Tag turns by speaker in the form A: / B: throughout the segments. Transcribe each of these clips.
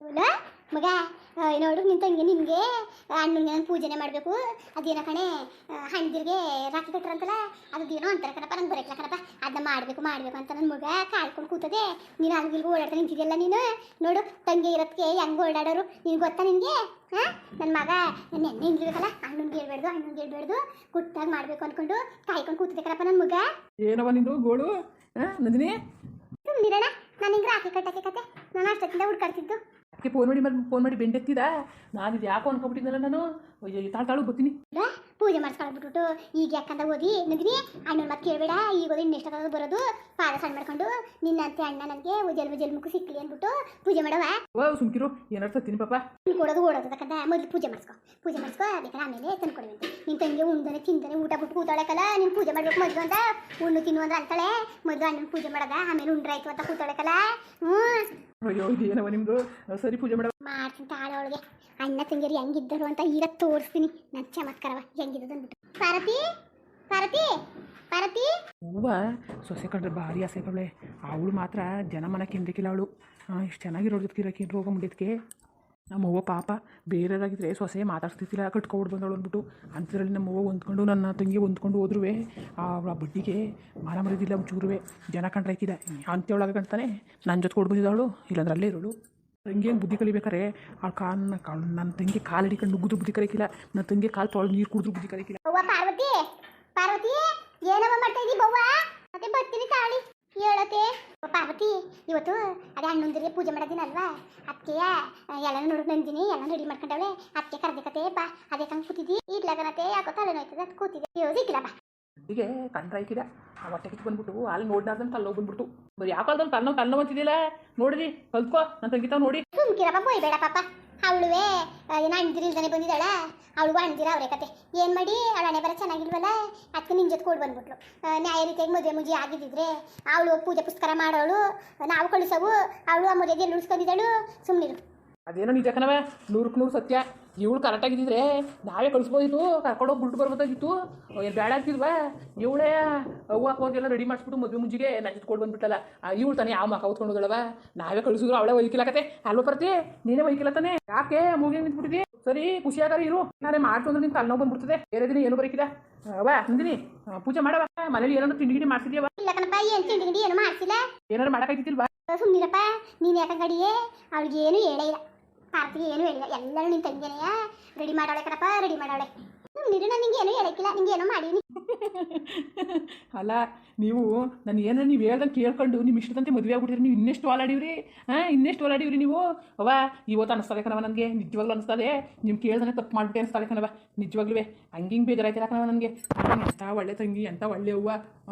A: ಇಲ್ಲ ಮಗ ನೋಡು ನಿನ್ ತಂಗಿ ನಿನಗೆ ಹಣ್ಣುಗೆ ಪೂಜೆನೆ ಮಾಡಬೇಕು ಅದೇನೋ ಕಣೆ ಹಣ್ಣಿಗೆ ರಾಖಿ ಕಟ್ಟರಂತಲ್ಲ ಅದೇನೋ ಅಂತಾರೆ ಕಣಪ್ಪ ನಂಗೆ ಬರಕ್ಲ ಕಣಪ್ಪ ಅದನ್ನ ಮಾಡಬೇಕು ಅಂತ ನನ್ನ ಮಗ ಕಾಯ್ಕೊಂಡು ಕೂತದೆ ನೀನು ಅಲ್ಲಿಗೆ ಓಡಾಡ್ತಾ ನಿಂತಿದೆಯಲ್ಲ ನೀನು ನೋಡು ತಂಗಿ ಇರೋದಕ್ಕೆ ಹೆಂಗೆ ಓಡಾಡೋರು ನಿನ್ಗೆ ಗೊತ್ತಾ ನಿನಗೆ ಹಾಂ ನನ್ನ ಮಗ ನೆನ್ನೆ ಹಿಂಗಿರ್ಬೇಕಲ್ಲ ಹಣ್ಣುಗೆ ಹೇಳ್ಬೇಡ್ದು ಗುಟ್ಟಾಗಿ ಮಾಡಬೇಕು ಅಂದ್ಕೊಂಡು ಕಾಯ್ಕೊಂಡು ಕೂತದೆ ಕಣಪ್ಪ ನನ್ನ ಮಗ
B: ಏನವ ನಿಂದು ಗೋಳು ನಂದಿನಿ
A: ಸುಮ್ಮನಿರೋಣ ನಾನು ಹಿಂಗೆ ರಾಖಿ ಕಟ್ಟಕ್ಕೆ ಕತೆ ನಾನು ಅಷ್ಟೊತ್ತಿಂದ ಹುಡ್ಕಾಡ್ತಿದ್ದು
B: ಅದಕ್ಕೆ ಫೋನ್ ಮಾಡಿ ಬೆಂಡೆತ್ತಿದ ನಾನು ಇದು ಯಾಕೋ ಅನ್ಕೊಬಿಟ್ಟಿದ್ದಲ್ಲ ನಾನು ತಾಳು ಬರ್ತೀನಿ
A: ಪೂಜೆ ಮಾಡಿಸ್ಕೊಳ್ಬಿಟ್ಟು ಈಗ ಯಾಕಂದ ಓದಿ ನಂದಿನಿ ಅಣ್ಣನ ಮತ್ತೆ ಕೇಳಬೇಡ ಈಗ ಓದಿ ಇನ್ನೆಷ್ಟೊತ್ತಾಗ ಬರೋದು ಪಾದ ಸಣ್ಣ ಮಾಡ್ಕೊಂಡು ನಿನ್ನಂತೆ ಅಣ್ಣ ನನಗೆ ಜಲ್ ಮುಖ ಸಿಕ್ಕಲಿ ಅಂದ್ಬಿಟ್ಟು ಪೂಜೆ ಮಾಡವ
B: ಸುಮ್ಕಿರು ಏನಾರು ಸತ್ತೀನಿ ಪಾಪ
A: ಕೊಡೋದು ಓಡೋದಕ್ಕಂತ ಮೊದಲು ಪೂಜೆ ಮಾಡಿಸ್ಕೊ ಬೇಕಾದ್ರೆ ಆಮೇಲೆ ತಂದು ಕೊಡುವಂತೆ ನಿನ್ನ ತಂಗಿ ಉಂಡನೆ ತಿಂತಾನೆ ಊಟ ಬಿಟ್ಟು ಕೂತಾಳಕಲ್ಲ ನೀನು ಪೂಜೆ ಮಾಡ್ಬೇಕು ಮೊದಲು ಅಂತ ಉಣ್ಣು ತಿನ್ನು ಅಂದ್ರೆ ಅಂತಾಳೆ ಮೊದಲು ಅಣ್ಣನ ಪೂಜೆ ಮಾಡದ ಆಮೇಲೆ ಉಂಡ್ರಾಯ್ತು ಅಂತ ಕೂತಾಳಕಲ್ಲ
B: ಅಯ್ಯೋ ಇದೇನವ ನಿಮ್ದು ಸರಿ ಪೂಜೆ ಮಾಡ
A: ಮಾಡ್ತೀನಿ ತಾಳ ಅವಳಿಗೆ ಅಣ್ಣ ತಂಗಿಯರು ಹೆಂಗಿದ್ದರು ಅಂತ ಈಗ ತೋರಿಸ್ತೀನಿ ನನ್ನ ಚಮತ್ಕಾರವ ಹೆಂಗಿದ್ದು ಅಂದ್ಬಿಟ್ಟು ಪಾರತಿ
B: ಹೂವ ಸೊಸೆ ಕಂಡ್ರೆ ಭಾರಿ ಆಸೆ ಕವಳೆ ಅವಳು ಮಾತ್ರ ಜನ ಮನಕ್ಕೆ ಹಿಂದಕ್ಕಿಲ್ಲ ಅವಳು ಇಷ್ಟು ಚೆನ್ನಾಗಿರೋದಕ್ಕೆ ರೋಗ ಮುಂಡಿದ್ಕೆ ನಮ್ಮ ಅವ್ವ ಪಾಪ ಬೇರೆಯವರಾಗಿದ್ದರೆ ಸೊಸೆ ಮಾತಾಡ್ತಿದ್ದಿಲ್ಲ ಕಟ್ಕೊಬಿಟ್ಟು ಬಂದವಳು ಅಂದ್ಬಿಟ್ಟು ಅಂಥದ್ರಲ್ಲಿ ನಮ್ಮ ಅವ್ವ ಹೊಂದ್ಕೊಂಡು ನನ್ನ ತಂಗಿ ಹೊಂದ್ಕೊಂಡು ಹೋದ್ರೂ ಆ ಬಡ್ಡಿಗೆ ಮಾನ ಮರಿದಿಲ್ಲ ಒಂಚೂರುವೆ ಜನ ಕಂಡ್ರೆ ಹಾಕಿದ ಅಂತ್ಯೊಳಗೆ ಕಂಡ್ತಾನೆ ನನ್ನ ಜೊತೆ ಕೊಟ್ಟು ಬಂದಿದ್ದವಳು ಇಲ್ಲಾಂದ್ರೆ ಅಲ್ಲೇ ಇರೋಳು ತಂಗಿ ಹೆಂಗೆ ಬುದ್ಧಿ ಕಲಿಬೇಕಾರೆ ಆ ನನ್ನ ತಂಗಿ ಕಾಲು ಹಿಡಿಕೊಂಡು ನುಗ್ಗಿದ್ರು ಬುದ್ಧಿ ಕಲಿಕಿಲ್ಲ ನನ್ನ ತಂಗಿ ಕಾಲು ತೊಳೆದು ನೀರು ಕುಡಿದ್ರು ಬುದ್ಧಿ ಕಲಿಕಿಲ್ಲ
A: ಪಾರ್ವತಿ ಏನವ ಮಾಡ್ತಾ ಇದ್ದೀವಿ ಬವ್ವ ಮತ್ತೆ ಬರ್ತೀನಿ ತಾಳಿ ಹೇಳತ್ತೆ ಪಾರ್ವತಿ ಇವತ್ತು ಅದೇ ಹಣ್ಣೊಂದಿಗೆ ಪೂಜೆ ಮಾಡೋದಿನಲ್ವಾ ಅದಕ್ಕೆ ಎಲ್ಲನೂ ನೋಡೋಕೆ ನಂದಿನಿ ಎಲ್ಲ ರೆಡಿ ಮಾಡ್ಕೊಂಡವಳೆ ಅದಕ್ಕೆ ಕರ್ದಕತೆ ಬಾ ಅದೇ ಕಂಗೆ ಕೂತಿದ್ದಿ ಇಡ್ಲಾಗನತೆ ಯಾಕೋ ತಲೆನೋಯ್ತದೆ ಅದು ಕೂತಿದೆ ಸಿಕ್ಕಿಲ್ಲ ಬಾ
B: ಹೀಗೆ ಕಂಡ್ರೆ ಆಯ್ಕಿದ ಆ ಹೊಟ್ಟೆ ಕಿತ್ತು ಬಂದ್ಬಿಟ್ಟು ಅಲ್ಲಿ ನೋಡ್ದಾರ್ದಂತ ತಲ್ಲೋಗಿ ಬಂದ್ಬಿಟ್ಟು ಬರೀ ಯಾಕಲ್ದಂತ ತನ್ನೋ ಅಂತಿದ್ದಿಲ್ಲ ನೋಡಿರಿ ಕಲ್ತ್ಕೋ ನನ್ನ ತಂಗಿತಾವ್ ನೋಡಿ
A: ಸುಮ್ಕಿರಪ್ಪ ಬೋಯ್ಬೇಡ ಪಾಪ ಅವಳುವೆ ಏನೋ ಅಣ್ದಿರಿಲ್ದಾನೆ ಬಂದಿದ್ದಾಳ ಅವಳು ಅಣ್ದಿರ ಅವರೇ ಕತೆ ಏನು ಮಾಡಿ ಅವಳ ಹಣೆ ಬರ ಚೆನ್ನಾಗಿಲ್ವಲ್ಲ ಅದಕ್ಕೆ ನಿನ್ನ ಜೊತೆ ಕೊಡು ಬಂದ್ಬಿಟ್ಲು ನ್ಯಾಯ ರೀತಿಯಾಗಿ ಮದುವೆ ಮುಜಿ ಆಗಿದ್ದಿದ್ರೆ ಅವಳು ಪೂಜೆ ಪುಸ್ತಕ ಮಾಡೋಳು ನಾವು ಕಳಿಸವು ಅವಳು ಆ ಮದುವೆಗೆ ಎಲ್ಲಿ ಉಳಿಸ್ಕೊಂಡಿದ್ದಾಳು ಸುಮ್ಮನಿರು
B: ಅದೇನೋ ನಿಜ ಕಣವ 100ಕ್ಕೆ 100 ಸತ್ಯ ಇವಳು ಕರೆಕ್ಟಾಗಿದ್ದಿದ್ರೆ ನಾವೇ ಕಳಿಸ್ಬೋದಿತ್ತು ಕರ್ಕೊಂಡೋಗಿ ಬಿಟ್ಟು ಬರ್ಬೋದಾಗಿತ್ತು ಏನು ಬೇಡ ಆಗ್ತಿದ್ವಾ ಇವಳೇ ಅವ್ವ ಹೋಗೆಲ್ಲ ರೆಡಿ ಮಾಡಿಸ್ಬಿಟ್ಟು ಮದುವೆ ಮುಂಜಿಗೆ ನನ್ನ ಜೊತೆ ಕೊಡು ಬಂದ್ಬಿಟ್ಟಲ್ಲ ಇವಳು ತಾನೇ ಯಾವ ಮಕ್ಕ ಹೊತ್ಕೊಂಡು ಹೋದಳವ ನಾವೇ ಕಳಿಸಿದ್ರು ಅವಳೇ ಒಯ್ಕಿಲ್ಲಕತ್ತೆ ಅಲ್ವ ಬರ್ತಿ ನೀನೇ ಒಯ್ಕಿಲ್ಲ ತಾನೆ ಯಾಕೆ ಮೂಗಿ ನಿಂತ್ಬಿಟ್ಟಿದ್ದಿ ಸರಿ ಖುಷಿಯಾಗಾರ ಇರು ನಾನೇ ಮಾಡ್ತು ಅಂದ್ರೆ ನಿನ್ ತಲೆನೋವು ಬಂದ್ಬಿಡ್ತದೆ ಬೇರೆ ದಿನ ಏನು ಬರೀಕಿಲ್ಲ ವಾ ನಂದಿನಿ ಪೂಜೆ ಮಾಡವ ಮನೇಲಿ ಏನಾದ್ರು ತಿಂಡಿ ಗಿಡಿ ಮಾಡ್ತಿದ್ಯವ
A: ಇಲ್ಲ ಕಣಪ್ಪ ಏನು ತಿಂಡಿ ಗಿಡಿ ಏನು ಮಾಡ್ತಿಲ್ಲ
B: ಏನಾರು ಮಾಡೋಕ್ಕಾಯ್ತಿಲ್ವಾ
A: ಸುಮ್ಮನಿರಪ್ಪ ನೀನು ಯಾಕಂಗಡಿಯೇ ಅವಳಿಗೆ ಏನು ಹೇಳೇ ಇಲ್ಲ ಪಾರ್ತಿಗೆ ಏನು ಹೇಳಿಲ್ಲ ಎಲ್ಲರೂ ನಿನ್ನ ತಂಗಿನೆಯ ರೆಡಿ ಮಾಡಾಳೆ ಕಣಪ್ಪ ರೆಡಿ ಮಾಡಾಳೆ ನೀರು ನಾನು ನಿಂಗೆ ಏನೂ ಹೇಳಕ್ಕಿಲ್ಲ ನಿಂಗೆ ಏನೋ ಮಾಡೀನಿ
B: ಅಲ್ಲ ನೀವು ನಾನು ಏನೋ ನೀವು ಹೇಳ್ದಂಗೆ ಕೇಳ್ಕೊಂಡು ನಿಮ್ಮ ಇಷ್ಟದಂತೆ ಮದುವೆ ಆಗ್ಬಿಟ್ಟಿರಿ ನೀವು ಇನ್ನೆಷ್ಟು ಓಲಾಡಿವ್ರಿ ನೀವು ಅವ್ವ ಇವತ್ತು ಅನ್ನಿಸ್ತದೆ ಕಣವ ನನಗೆ ನಿಜವಾಗ್ಲೂ ಅನಿಸ್ತದೆ ನೀವು ಕೇಳ್ದಾನೆ ತಪ್ಪು ಮಾಡ್ಬಿಟ್ಟೆ ಅನಿಸ್ತದೆ ಕಣವ ನಿಜವಾಗ್ಲೂ ಹಂಗೆ ಬೇಜಾರಾಯ್ತಿಲ್ಲ ಕಣವ ನನಗೆ ಎಂಥ ಒಳ್ಳೆ ತಂಗಿ ಎಂಥ ಒಳ್ಳೆ ಅವ್ವ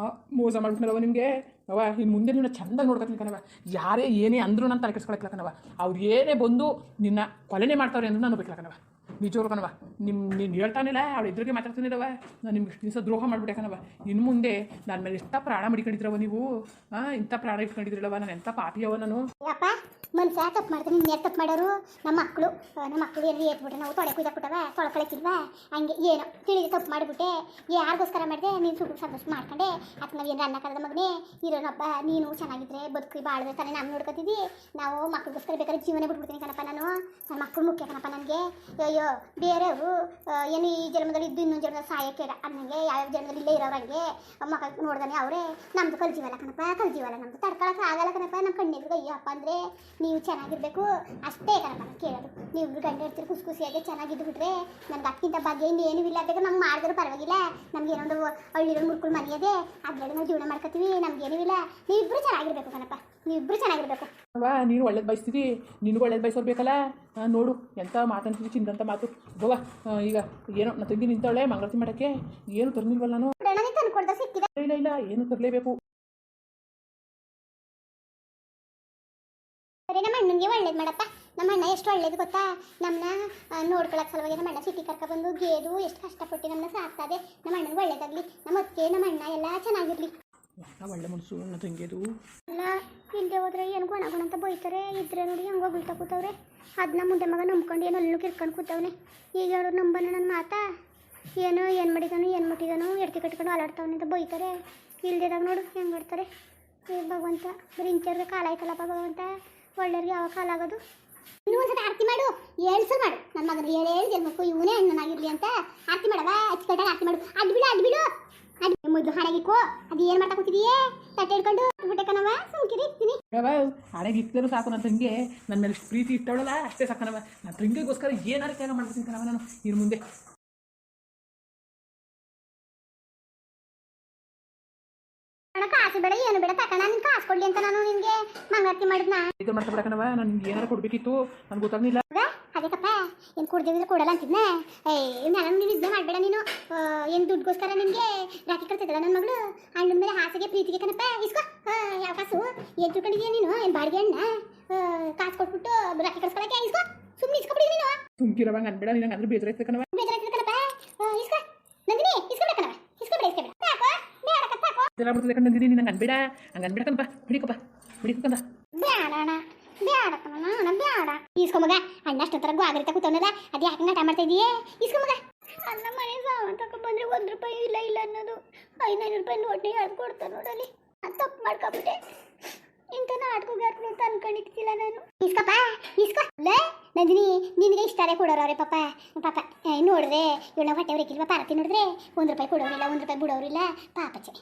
B: ಮೋಸ ಮಾಡ್ಬಿಟ್ನವ ನಿಮಗೆ ಅವ್ವ ಇನ್ನು ಮುಂದೆ ನಿನ್ನ ಚೆಂದಾಗಿ ನೋಡ್ಕೊತೀನಿ ಕಣವ ಯಾರೇ ಏನೇ ಅಂದರೂ ನಾನು ತಲೆ ಕೆಡಿಸ್ಕೊಳಕ್ಕಿಲ್ಲ ಕಣವ ಅವ್ರು ಏನೇ ಬಂದು ನಿನ್ನ ಕೊಲೆನೇ ಮಾಡ್ತಾವ್ರೆ ಅಂದ್ರೂ ನಾನು ಬೇಕಿಲ್ಲ ಕಣವ ನಿಜವ್ರು ಕಣವ ನೀನು ಹೇಳ್ತಾನಿಲ್ಲ ಅವಳು ಎದುರಿಗೆ ಮಾತಾಡ್ತಾನಿಲ್ಲವ ನಾನು ನಿಮ್ಗೆ ಇಷ್ಟು ದಿವಸ ದ್ರೋಹ ಮಾಡಿಬಿಟ್ಟೆ ಕಣವ ಇನ್ನು ಮುಂದೆ ನನ್ನ ಮೇಲೆ ಎಷ್ಟು ಪ್ರಾಣ ಮಡಿಕೊಂಡಿದ್ರವ ನೀವು ಇಂಥ ಪ್ರಾಣ ಇಟ್ಕೊಂಡಿದ್ರಲ್ಲವ ನಾನು ಎಂಥ ಪಾಪಿಯವ ನಾನು
A: ಯಪ್ಪ ಮನುಷ್ಯ ತಪ್ಪು ಮಾಡ್ತಾನೆ ನೀನು ತಪ್ಪು ಮಾಡೋರು ನಮ್ಮ ಮಕ್ಕಳು ಎಲ್ಲಿ ಏತ್ಬಿಟ್ಟೆ ನಾವು ತೊಳೆ ಕುಯ್ದಾಕ್ಬಿಟ್ಟವ ತೊಳ್ಕೊಳಕ್ಕಿಲ್ವಾ ಹಂಗೆ ಏನೋ ತಿಳಿದು ತಪ್ಪು ಮಾಡಿಬಿಟ್ಟೆ ಯಾರಿಗೋಸ್ಕರ ಮಾಡಿದೆ ನೀನು ಸುಖ ಸಂತೋಷ ಮಾಡ್ಕೊಂಡೆ ಅಥವಾ ನಾವು ಏನು ಅನ್ನ ಕರೆದ ಮಗನೇ ಇರೋನಪ್ಪ ನೀನು ಚೆನ್ನಾಗಿದ್ರೆ ಬದುಕಿ ಬಾಳಿದ್ರೆ ತಾನೇ ನಾವು ನೋಡ್ಕೊತಿದ್ದಿ ನಾವು ಮಕ್ಳಿಗೋಸ್ಕರ ಬೇಕಾದ್ರೆ ಜೀವನ ಬಿಟ್ಬಿಡ್ತೀನಿ ಕಣಪ್ಪ ನಾನು ನನ್ನ ಮಕ್ಕಳು ಮುಖ್ಯ ಕಣಪ್ಪ ನನಗೆ ಅಯ್ಯೋ ಬೇರೆಯವರು ಏನು ಈ ಜನ್ಮದಲ್ಲಿ ಇದ್ದು ಇನ್ನೊಂದು ಜನ್ಮದಲ್ಲಿ ಸಾಯೋಕ್ಕೆ ಅನ್ನಂಗೆ ಯಾವ್ಯಾವ ಜನ್ಮದಲ್ಲಿ ಇಲ್ಲೇ ಇರೋರಂಗೆ ಮಕ್ಕಳು ನೋಡ್ದಾನೆ ಅವರೇ ನಮ್ಮದು ಕಲ್ಜೀವಲ್ಲ ಕಣಪ್ಪ ಕಲ್ಜೀವಲ್ಲ ನಮ್ಮದು ತಡ್ಕೊಳಕ್ಕೆ ಆಗಲ್ಲ ಕಣಪ್ಪ ನಮ್ಮ ಕಣ್ಣೆದುರು ಅಯ್ಯಪ್ಪ ಅಂದರೆ ನೀವು ಚೆನ್ನಾಗಿರಬೇಕು ಅಷ್ಟೇ ಕಣಪ್ಪ ನಾನು ಕೇಳೋದು ನೀವು ಗಂಡ ಇರ್ತೀರಿ ಖುಷಿಯಾಗಿ ಚೆನ್ನಾಗಿದ್ದು ಬಿಟ್ರೆ ನನಗೆ ಅದಕ್ಕಿಂತ ಬಗ್ಗೆ ಇನ್ನೇನು ಇಲ್ಲ ಬೇಕಾದ್ರೆ ನಮ್ಗೆ ಮಾಡಿದ್ರು ಪರವಾಗಿಲ್ಲ ನಮ್ಗೆ ಏನೊಂದು ಹಳ್ಳಿರೋ ಮುರ್ಕೊಂಡು ಮನೆ ಇದೆ ಅದರಲ್ಲಿ ನಾವು ಜೀವನ ಮಾಡ್ಕೊತೀವಿ ನಮ್ಗೇನೂ ಇಲ್ಲ ನೀವಿಬ್ಬರು ಚೆನ್ನಾಗಿರ್ಬೇಕು ಕಣಪ್ಪ ನೀವಿಬ್ಬರು ಚೆನ್ನಾಗಿರ್ಬೇಕು
B: ಅಲ್ವಾ ನೀನು ಒಳ್ಳೇದು ಬಯಸ್ತೀವಿ ನಿನಗೂ ಒಳ್ಳೇದು ಬಯಸೋರು ಬೇಕಲ್ಲ ನೋಡು ಎಂಥ ಮಾತಂತೀವಿ ಚಿಂದಂಥ ಮಾತು ಬವ ಈಗ ಏನೋ ನನ್ನ ತಂಗಿ ನಿಂತವಳೆ ಮಂಗಳಾರತಿ ಮಾಡೋಕ್ಕೆ ಏನು ತರ್ನಿಲ್ವಲ್ಲ ನಾನು
A: ತಂದ್ಕೊಡ್ದ ಸಿಕ್ಕಿದೆ
B: ಇಲ್ಲ ಏನು ತರಲೇಬೇಕು
A: ಸರಿ ನಮ್ಮ ಅಣ್ಣನಿಗೆ ಒಳ್ಳೇದು ಮಾಡಪ್ಪ ನಮ್ಮ ಅಣ್ಣ ಎಷ್ಟು ಒಳ್ಳೇದು ಗೊತ್ತಾ ನಮ್ಮನ್ನ ನೋಡ್ಕೊಳಕ್ಕೆ ಸಲುವಾಗಿ ನಮ್ಮ ಅಣ್ಣ ಸಿಟಿ ಕರ್ಕೊಬಂದು ಗೇದು ಎಷ್ಟು ಕಷ್ಟಪಟ್ಟು ನಮ್ಮನ್ನ ಸಾಕ್ತದೆ ನಮ್ಮ ಅಣ್ಣನಿಗೆ ಒಳ್ಳೇದಾಗಲಿ ನಮ್ಮ ಅತ್ತಿಗೆ ನಮ್ಮ ಅಣ್ಣ ಎಲ್ಲ ಚೆನ್ನಾಗಿರಲಿ
B: ಒಳ್ಳೆ ಮನಸ್ಸು ನನ್ನ ತಂಗಿಯದು
A: ಎಲ್ಲ ಇಲ್ಲದೆ ಹೋದ್ರೆ ಏನು ಗುಣ ಅಂತ ಬೈತಾರೆ ಇದ್ರೆ ನೋಡಿ ಹಂಗೆ ಬೀಳ್ತಾ ಕೂತವ್ರೆ ಅದನ್ನ ಮುಂದೆ ಮಗ ನಂಬ್ಕೊಂಡು ಏನೋ ಅಲ್ಲೂ ಕಿರ್ಕೊಂಡು ಕೂತವ್ನೆ ಈಗ ಹೇಳೋರು ನಂಬನ ನನ್ನ ಮಾತಾ ಏನು ಮಾಡಿದಾನು ಏನು ಮುಟ್ಟಿದಾನು ಎಡ್ತಿ ಕಟ್ಕೊಂಡು ಅಲಾಡ್ತಾವನೆ ಅಂತ ಬೈತಾರೆ ಇಲ್ದಿದಾಗ ನೋಡು ಹೆಂಗೆ ಮಾಡ್ತಾರೆ ಭಗವಂತ ಬರೀ ಇಂಚರ್ಗೆ ಕಾಲ ಆಯ್ತಲ್ಲಪ್ಪ ಭಗವಂತ ಒಳ್ಳೆಯವ್ರಿಗೆ ಯಾವ ಕಾಲ ಆಗೋದು ಇನ್ನೂ ಒಂದ್ಸತಿ ಆರತಿ ಮಾಡು, 7 ಸಲ ಮಾಡು. ನನ್ನ ಮಗನ 7 ಜನ್ಮಕ್ಕೂ ಇವನೇ ಅಣ್ಣನಾಗಿರ್ಲಿ ಅಂತ ಆರತಿ ಮಾಡವ, ಅಚ್ಚುಕಟ್ಟಾಗಿ ಆರತಿ ಮಾಡು. ಅಡ್ಬಿಡು ಮೊದಲು ಹಾಳಾಗಿಕ್ಕೋ. ಅದು ಏನು ಮಾಡ್ತಾ ಕೂತಿದೀಯೇ? ತಟ್ಟೆ ಹಿಡ್ಕೊಂಡು ಬಿಟ್ಟೆ ಕಣವ, ಸುಮ್ಕಿರಿ ಇರ್ತೀನಿ.
B: ಹಾಳೆಗೆ ಇತ್ತರೂ ಸಾಕು. ನನ್ನ ತಂಗಿ ನನ್ನ ಮೇಲೆ ಪ್ರೀತಿ ಇಟ್ಟವಳಲ್ಲ ಅಷ್ಟೇ ಸಾಕನವ. ನನ್ನ ತಂಗಿಗೋಸ್ಕರ ಏನಾರು ತ್ಯಾಗ ಮಾಡ್ತೀನಿ ಕಣವ ನಾನು ಇನ್ನು ಮುಂದೆ.
A: ಕಾಸು ಬೇಡ ಏನು ಬೇಡ ತಕಣ, ನಿನ್ ಕಾಸು ಕೊಡ್ಲಿ ಅಂತ ನಾನು ನಿನ್ಗೆ ಮಂಗಾರತಿ ಮಾಡಿದ್ನ.
B: ಇದು ಮಾಡ್ತಾ ಬಿಡಕನವ, ನಾನು ನಿಮ್ಗೆ ಏನಾರು ಕೊಡಬೇಕಿತ್ತು, ನನಗೆ ಗೊತ್ತಾಗ್ಲಿಲ್ಲ.
A: ಅದಕ್ಕಪ್ಪ ಏನು ಕೊಡ್ದೇವಿದ್ರೆ ಕೊಡಲ್ಲ ಅಂತಿದ್ನೆ. ನಾನು ನೀನು ಇದನ್ನೇ ಮಾಡಬೇಡ ನೀನು. ಏನು ದುಡ್ಡುಗೋಸ್ಕರ ನಿನಗೆ ರಾಖಿ ಕಟ್ತಿದ್ದಲ್ಲ ನನ್ನ ಮಗಳು. ಅಣ್ಣನ ಮೇಲೆ ಹಾಸಿಗೆ ಪ್ರೀತಿಗೆ ಕಣಪ್ಪ. ಇಸ್ಕೋ ಯಾವ ಕಾಸು ಏನು ತಿಳ್ಕೊಂಡಿದ್ಯಾ ನೀನು? ಏನು ಬಾಡಿಗೆ ಅಣ್ಣ ಕಾಸು ಕೊಟ್ಬಿಟ್ಟು ರಾಖಿ ಕಟ್ಸ್ಕೊಳಕ್ಕೆ? ಇಸ್ಕೋ, ಸುಮ್ಮನೆ ಇಸ್ಕೊಬಿಡಿ ನೀನು.
B: ಸುಮ್ಕಿರವಂಗ ಅನ್ಬೇಡ, ನಿನಗೆ ಅಂದ್ರೆ ಬೇಜಾರಾಯ್ತು ಕಣವ.
A: ಬೇಜಾರಾಯ್ತದೆ ಕಣಪ್ಪ. ಇಸ್ಕೋ ನಂದಿನಿ, ಇಸ್ಕೊಬೇಡ ಕಣವ, ಇಸ್ಕೊಬೇಡ ಸಾಕು, ಬೇಡ ಸಾಕು.
B: ಇದೆಲ್ಲ ಬಿಡ್ತದೆ ಕಣ ನಂದಿನಿ, ನಿನಗೆ ಅನ್ಬೇಡ, ಹಂಗೆ ಅನ್ಬೇಡ ಕಣಪ್ಪ. ಹಿಡಿಕಪ್ಪ
A: ಬೇಡ ಅಣ್ಣ, ಬೇಡ ಕಣ, ಬೇಡ. ಇಸ್ಕೊಮಗ, ಅಣ್ಣ ಅಷ್ಟೊತ್ತರ ಗಾಗರಿತ ಕೂತವನದ, ಅದು ಯಾಕೆ ನಾಟ ಮಾಡ್ತಾ ಇದೀಯೇ? ಇಸ್ಕೊಮಗ. ಅಣ್ಣ ಮನೆ ಸಾಮಾನು ತಗೊಂಡ್ಬಂದ್ರೆ ₹1 ಇಲ್ಲ ಅನ್ನೋದು 500 ರೂಪಾಯಿ ನೋಟ್ನಿ ಹೇಳ್ದು ಕೊಡ್ತಾ ನೋಡಲಿ. ನಾನು ತಪ್ಪು ಮಾಡ್ಕೊಬಿಟ್ಟೆ. ಇಂಥ ನಾಟಕಗಾರರು ಅಂತ ಅನ್ಕೊಂಡಿರ್ತಿಲ್ಲ ನಾನು. ಇಸ್ಕಪ್ಪ, ಇಸ್ಕೊ. ಲೇ ನಂದಿನಿ, ನಿನಗೆ ಇಷ್ಟಾರೆ ಕೊಡೋರವ್ರೆ ಪಾಪ. ನೋಡಿದ್ರೆ ಇವಳ ಹೊಟ್ಟೆ ಹೊರಕಿಲ್ವ? ಪಾರತಿ ನೋಡಿದ್ರೆ ₹1 ಕೊಡೋರಿಲ್ಲ, ₹1 ಬಿಡೋರಿಲ್ಲ. ಪಾಪಚ್ಚೆ.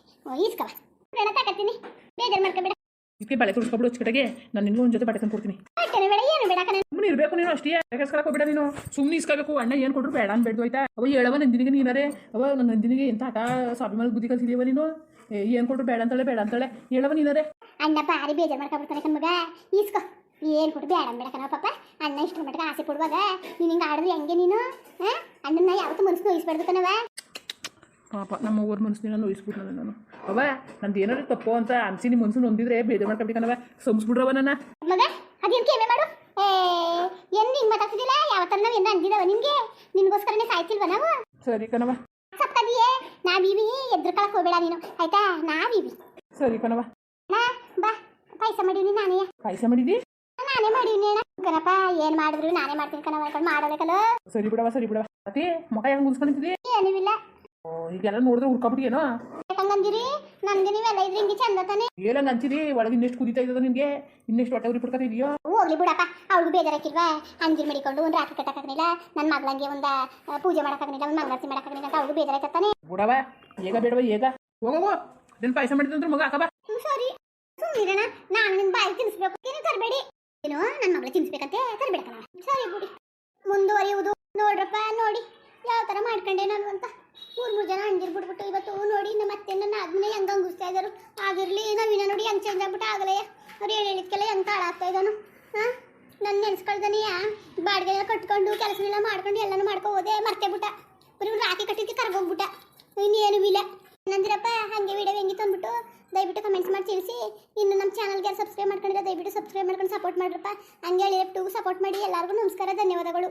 A: ಇಸ್ಕವ, ಬೇಡ ತಗತ್ತೀನಿ, ಬೇಜಾರು ಮಾಡ್ಕೊಬೇಡ.
B: ಇದಕ್ಕೆ ಬಳೆ ತುಳಿಸ್ಕೊಬಿಡು ಅಚ್ಚುಕಡೆಗೆ. ನಾನು ನಿನ್ಗೂ ಒಂದು ಜೊತೆ ಬಟ್ಟೆ ತಂದು ಕೊಡ್ತೀನಿ.
A: ಬಟ್ಟೆನೂ ಬೇಡ, ಏನು ಬೇಡ ಕಣ.
B: ಸುಮ್ಮನೆ ಇರಬೇಕು ನೀನು ಅಷ್ಟೇ. ಯಾಕೆಸ್ಕೊಳಕ್ಕೆ ಹೋಗ್ಬೇಡ ನೀನು. ಸುಮ್ಮನೆ ಇಸ್ಕೋಬೇಕು. ಅಣ್ಣ ಏನು ಕೊಟ್ಟರು ಬೇಡ ಅನ್ಬೇಡ್ದು ಆಯ್ತಾ? ಅವ ಹೇಳವ ನಂದಿನಿಗೆ ನೀನಾರೆ. ಅವ ನನ್ನ ನಂದಿನಿಗೆ ಎಂತ ಆಟ ಸ್ವಾಭಿಮಾನ ಬುದ್ಧಿ ಕಲ್ಸಿದೀವ ನೀನು. ಏನು ಕೊಟ್ಟರು ಬೇಡ ಅಂತಾಳೆ ಹೇಳವ ನೀನಾರೆ.
A: ಅಣ್ಣ ಬಾರಿ ಬೇಜಾರು ಮಾಡ್ಕೊಬಿಡ್ತಾನೆ ಕಣ್ಮಗ. ಇಸ್ಕೊ, ಏನು ಕೊಟ್ಟು ಬೇಡ ಅನ್ಬೇಡ ಕಣ ಪಾಪ. ಅಣ್ಣ ಇಷ್ಟರ ಮಟ್ಟಿಗೆ ಆಸೆ ಪಡುವಾಗ ನೀನು ಹಿಂಗೆ ಆಡಿದ್ರೆ ಹೆಂಗೆ ನೀನು? ಅಣ್ಣನ ಯಾವತ್ತೂ ಮನಸ್ಸು ನೋಯಿಸ್ಬಾರ್ದು ಕಣವ.
B: ಪಾಪ ನಮ್ಮ ಊರ ಮನಸ್ಸಿನ ನೋಯಿಸ್ಬಿಟ್ಟು ನಾನು. ಅವ ನಂದು ಏನಾದ್ರು ತಪ್ಪು ಅಂತ ಅನ್ಸಿ ನಿಮ್ಮ ಮನಸ್ಸು ನೊಂದಿದ್ರೆ ಬೇಜಾರು ಮಾಡ್ಕೊಬಿಟ್ಟಿಕನವ. ಸಂಸ್ಬಿಡ್ರವ ನನ್ನ
A: ಮಗ. ಅದೇನು ಕೇಮೆ ಮಾಡು. ಏನು ಹಿಂಗೆ ಮಾತಾಡ್ತಿದ್ದಿಲ್ಲ? ಯಾವತ್ತಲ್ಲ ನಾವು ಏನು ಅಂದಿದವ ನಿನಗೆ? ನಿನಗೋಸ್ಕರನೇ ಸಾಯ್ತಿಲ್ವ ನಾವು?
B: ಸರಿ ಕಣವ.
A: ಸಪ್ತದಿಯೇ ನಾವಿವಿ, ಎದ್ರಕಳಕ್ಕೆ ಹೋಗಬೇಡ ನೀನು ಆಯ್ತಾ? ನಾವಿವಿ.
B: ಸರಿ ಕಣವ.
A: ಬಾ, ಪಾಯಸ ಮಾಡೀನಿ ನಾನೇ.
B: ಪಾಯಸ ಮಾಡಿದಿ?
A: ನಾನೇ ಮಾಡೀನಿ ಅಣ್ಣ. ಕಣಪ್ಪ, ಏನು ಮಾಡಿದ್ರು ನಾನೇ ಮಾಡ್ತೀನಿ ಕಣವ. ಅನ್ಕೊಂಡು ಮಾಡೋಬೇಕಲ್ಲ.
B: ಸರಿ ಬಿಡವ. ಅದೇ ಮಗ ಹೆಂಗೆ ಮುಗಿಸ್ಕೊಂಡಿದ್ದಿ?
A: ಏನೂ ಇಲ್ಲ.
B: ಈಗೆಲ್ಲ ನೋಡಿದ್ರೆ ಹುಡ್ಕೊಬಿಟ್ಟಿಯೇನೋ?
A: ಯಾಕಂಗಂದಿರಿ? ನನಗೆ ನೀವೆಲ್ಲ ಇದ್ರೆ ಹಿಂಗೆ ಚಂದ ತಾನೆ.
B: ಏನಂಗೆ ಅಂತೀರಿ? ಒಳಗೆ ಇನ್ನೆಷ್ಟು ಕುದಿತಾ ಇದ್ದದ ನಿಮಗೆ? ಇನ್ನೆಷ್ಟು ಹೊಟ್ಟೆ ಉರಿ ಪಡ್ಕೊತಾ ಇದೆಯೋ?
A: ಹೋಗ್ಲಿ ಬಿಡಪ್ಪ, ಅವಳಿಗೂ ಬೇಜಾರಾಕಿಲ್ವಾ? ಅಂಜೀರ್ ಮಾಡಿಕೊಂಡು ಒಂದು ರಾತ್ರಿ ಕಟ್ಟಕ್ಕಾಗಲಿಲ್ಲ, ನನ್ನ ಮಗಳಂಗೆ ಒಂದು ಪೂಜೆ ಮಾಡೋಕ್ಕಾಗಲಿಲ್ಲ, ಒಂದು ಮಂಗಳಾರತಿ ಮಾಡೋಕ್ಕಾಗಲಿಲ್ಲ ಅಂತ ಅವಳಿಗೂ ಬೇಜಾರಾಯ್ತಾನೆ.
B: ಬಿಡವ, ಈಗ ಬೇಡವ, ಈಗ ಹೋಗೋ. ಇದನ್ನು ಪಾಯಸ ಮಾಡಿದಂದ್ರೆ ಮಗ ಹಾಕಬಾ.
A: ಸರಿ ಸುಮ್ಮನಿರೋಣ. ನಾನು ನಿನ್ನ ಬಾಯಿ ತಿನ್ನಿಸ್ಬೇಕು, ಏನು ತರಬೇಡಿ. ಏನು ನನ್ನ ಮಗಳು ತಿನ್ನಿಸ್ಬೇಕಂತೆ ತರಬೇಡಕ್ಕಲ್ಲ. ಸರಿ ಬಿಡಿ, ಮುಂದುವರಿಯುವುದು. ನೋಡ್ರಪ್ಪ, ನೋಡಿ ಯಾವ ಥರ ಮಾಡ್ಕೊಂಡೆ ನಾನು ಅಂತ. 3 ಜನ ಅಂಜಿರ್ ಬಿಟ್ಬಿಟ್ಟು ಇವತ್ತು ನೋಡಿ ನಮ್ಮ ಅತ್ತೆ ನನ್ನ ಅದನ್ನೇ ಹೆಂಗೆ ಅಂಗಿಸ್ತಾ ಇದ್ದಾರೆ. ಆಗಿರಲಿ ನವೀನ ನೋಡಿ ಹೆಂಗೆ ಚೇಂಜ್ ಆಗ್ಬಿಟ್ಟು ಆಗಲೇ ಅವ್ರು ಹೇಳಿದ್ಕೆಲ್ಲ ಹೆಂಗೆ ಹಾಳಾಗ್ತಾ ಇದ್ದಾನು. ನನ್ನ ನೆನೆಸ್ಕೊಳ್ದಾನೆಯ ಬಾಡಿಗೆ ಎಲ್ಲ ಕಟ್ಕೊಂಡು ಕೆಲಸನೆಲ್ಲ ಮಾಡ್ಕೊಂಡು ಎಲ್ಲನೂ ಹೋದೆ, ಮರ್ತೇ ಬಿಟ್ಟ. ಬರೀ ರಾಖಿ ಕಟ್ಟಿದ್ದಕ್ಕೆ ಕರ್ಗೋಗ್ಬಿಟ್ಟ. ಇನ್ನೇನು ಇಲ್ಲ ನಂದಿರಪ್ಪ. ಹಾಗೆ ವಿಡಿಯೋ ಹೆಂಗಿತ್ತು ಅಂದ್ಬಿಟ್ಟು ದಯವಿಟ್ಟು ಕಮೆಂಟ್ಸ್ ಮಾಡಿ ತಿಳಿಸಿ. ಇನ್ನು ನಮ್ಮ ಚಾನಲ್ಗೆ ಸಬ್ಸ್ಕ್ರೈಬ್ ಮಾಡ್ಕೊಂಡಿದ್ರೆ ದಯವಿಟ್ಟು ಸಬ್ಸ್ಕ್ರೈಬ್ ಮಾಡ್ಕೊಂಡು ಸಪೋರ್ಟ್ ಮಾಡ್ರಪ್ಪ. ಹಂಗೆ ಹೇಳಿ ಸಪೋರ್ಟ್ ಮಾಡಿ. ಎಲ್ಲರಿಗೂ ನಮಸ್ಕಾರ, ಧನ್ಯವಾದಗಳು.